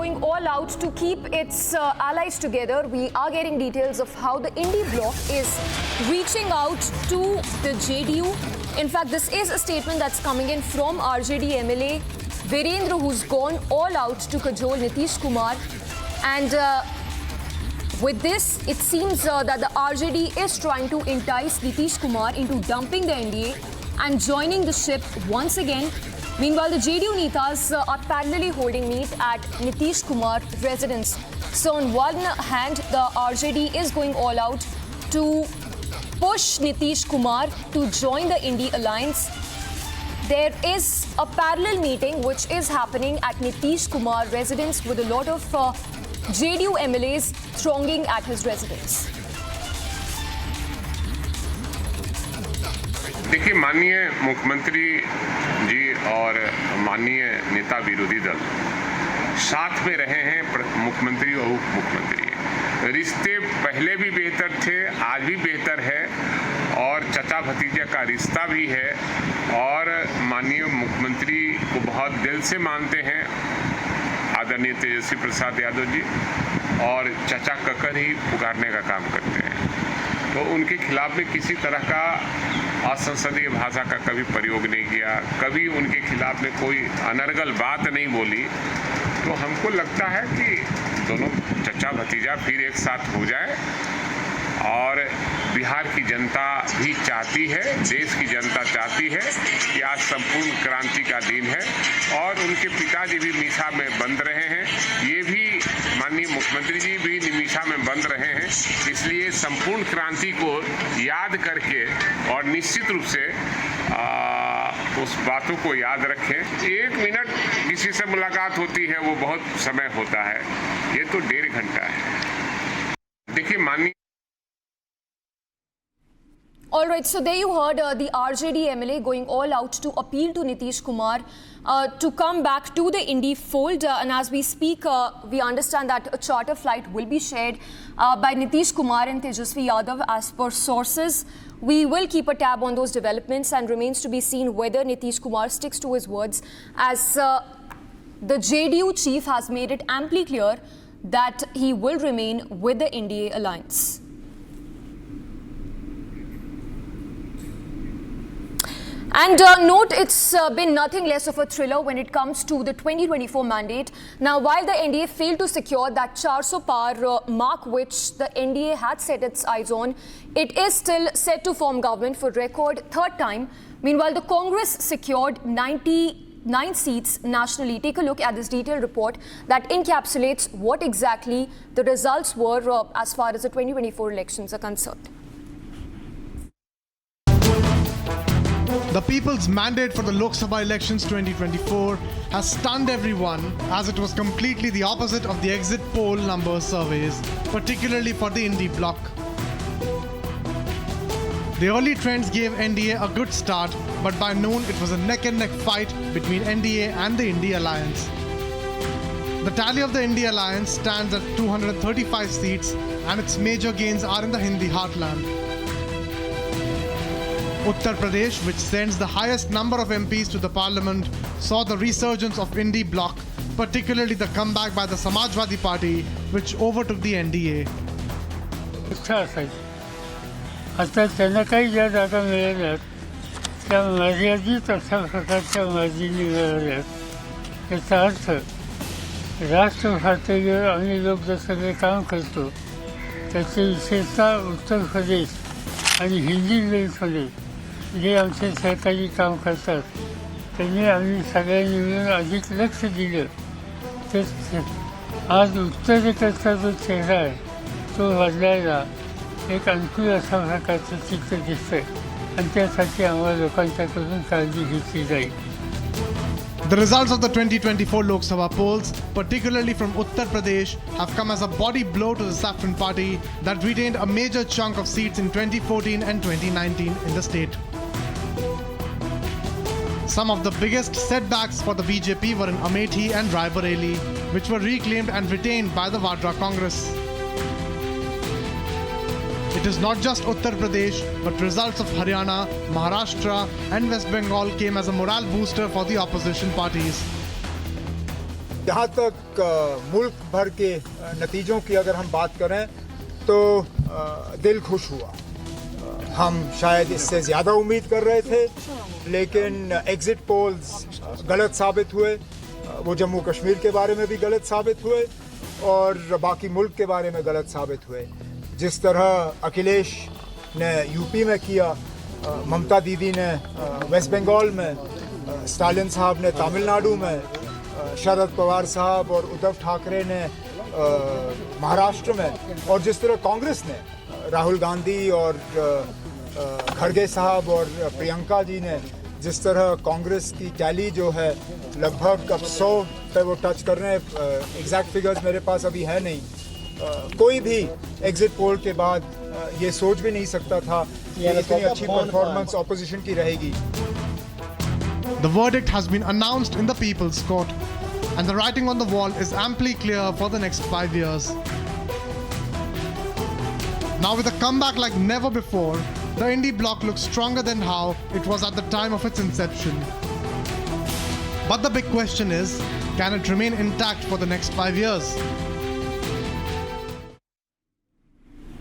going all out to keep its allies together. We are getting details of how the Indie bloc is reaching out to the JDU. In fact, this is a statement that's coming in from RJD MLA Virendra, who's gone all out to cajole Nitish Kumar. And with this, it seems that the RJD is trying to entice Nitish Kumar into dumping the NDA and joining the ship once again. Meanwhile, the JDU Netas are parallelly holding meet at Nitish Kumar residence. So on one hand, the RJD is going all out to push Nitish Kumar to join the Indie Alliance. There is a parallel meeting which is happening at Nitish Kumar residence with a lot of JDU MLAs thronging at his residence. देखिए, माननीय मुख्यमंत्री जी और माननीय नेता विरोधी दल साथ में रहे हैं, मुख्यमंत्री और उप मुख्यमंत्री। रिश्ते पहले भी बेहतर थे, आज भी बेहतर है और चचा भतीजा का रिश्ता भी है और माननीय मुख्यमंत्री को बहुत दिल से मानते हैं आदरणीय तेजस्वी प्रसाद यादव जी, और चचा ककर ही पुकारने का काम करते हैं। तो उनके खिलाफ में किसी तरह का असंसदीय भाषा का कभी प्रयोग नहीं किया, कभी उनके खिलाफ में कोई अनर्गल बात नहीं बोली। तो हमको लगता है कि दोनों चचा भतीजा फिर एक साथ हो जाए और बिहार की जनता भी चाहती है, देश की जनता चाहती है कि आज संपूर्ण क्रांति का दिन है और उनके पिताजी भी मीसा में बंद रहे हैं, ये भी माननीय मुख्यमंत्री जी भी निमिषा में बंद रहे हैं। इसलिए संपूर्ण क्रांति को याद करके और निश्चित रूप से उस बातों को याद रखें। 1 मिनट किसी से मुलाकात होती है वो बहुत समय होता है, ये तो 1.5 घंटा है। देखिए माननीय All right, so there you heard the RJD MLA going all out to appeal to Nitish Kumar to come back to the Indie fold. And as we speak, we understand that a charter flight will be shared by Nitish Kumar and Tejasvi Yadav as per sources. We will keep a tab on those developments and remains to be seen whether Nitish Kumar sticks to his words, as the JDU chief has made it amply clear that he will remain with the NDA alliance. And note, it's been nothing less of a thriller when it comes to the 2024 mandate. Now, while the NDA failed to secure that 400 par mark which the NDA had set its eyes on, it is still set to form government for record third time. Meanwhile, the Congress secured 99 seats nationally. Take a look at this detailed report that encapsulates what exactly the results were as far as the 2024 elections are concerned. The people's mandate for the Lok Sabha elections 2024 has stunned everyone, as it was completely the opposite of the exit poll number surveys, particularly for the Indie bloc. The early trends gave NDA a good start, but by noon it was a neck-and-neck fight between NDA and the Indie Alliance. The tally of the Indie Alliance stands at 235 seats, and its major gains are in the Hindi heartland. Uttar Pradesh, which sends the highest number of MPs to the parliament, saw the resurgence of Indie bloc, particularly the comeback by the Samajwadi Party, which overtook the NDA. अच्छा सही आता त्यांना काही याद आता मिळाल्यात त्या मर्यादित अशा प्रकारच्या मर्जी मिळाल्यात याचा अर्थ राष्ट्र पातळीवर आम्ही लोक जे सगळे काम करतो त्याची विशेषतः उत्तर प्रदेश आणि हिंदी बेल्टमध्ये जे आमचे सहकारी काम करतात त्यांनी आम्ही सगळ्यांनी मिळून अधिक लक्ष दिलं तर आज उत्तरेकडचा जो चेहरा आहे तो बदलायला एक अनुकूल अशा प्रकारचं चित्र दिसतंय आणि त्यासाठी आम्हाला लोकांच्याकडून काळजी घेतली जाईल. The results of the 2024 Lok Sabha polls, particularly from Uttar Pradesh, have come as a body blow to the Saffron Party that retained a major chunk of seats in 2014 and 2019 in the state. Some of the biggest setbacks for the BJP were in Amethi and Raebareli, which were reclaimed and retained by the Vadra Congress. It is not just Uttar Pradesh, but results of Haryana, Maharashtra and West Bengal came as a morale booster for the opposition parties. जहाँ तक मुल्क भर के नतीजों की अगर हम बात करें तो दिल खुश हुआ। हम शायद इससे ज़्यादा उम्मीद कर रहे थे, लेकिन एग्ज़िट पोल्स गलत साबित हुए। वो जम्मू कश्मीर के बारे में भी गलत साबित हुए और बाकी मुल्क के बारे में गलत साबित हुए। जिस तरह अखिलेश ने यूपी में किया, ममता दीदी ने वेस्ट बंगाल में, स्टालिन साहब ने तमिलनाडु में, शरद पवार साहब और उद्धव ठाकरे ने महाराष्ट्र में, और जिस तरह कांग्रेस ने राहुल गांधी और खड़गे साहब और प्रियंका जी ने जिस तरह कांग्रेस की टैली जो है लगभग अब 100 पे वो टच कर रहे हैं। एग्जैक्ट फिगर्स मेरे पास अभी है नहीं। कोई भी एग्जिट पोल के बाद ये सोच भी नहीं सकता था कि इतनी अच्छी परफॉर्मेंस ऑपोजिशन की रहेगी। The verdict has been announced in the People's Court, and the writing on the wall is amply clear for the next 5 years. Now with a comeback like never before, the indie bloc looks stronger than how it was at the time of its inception. But the big question is, can it remain intact for the next 5 years?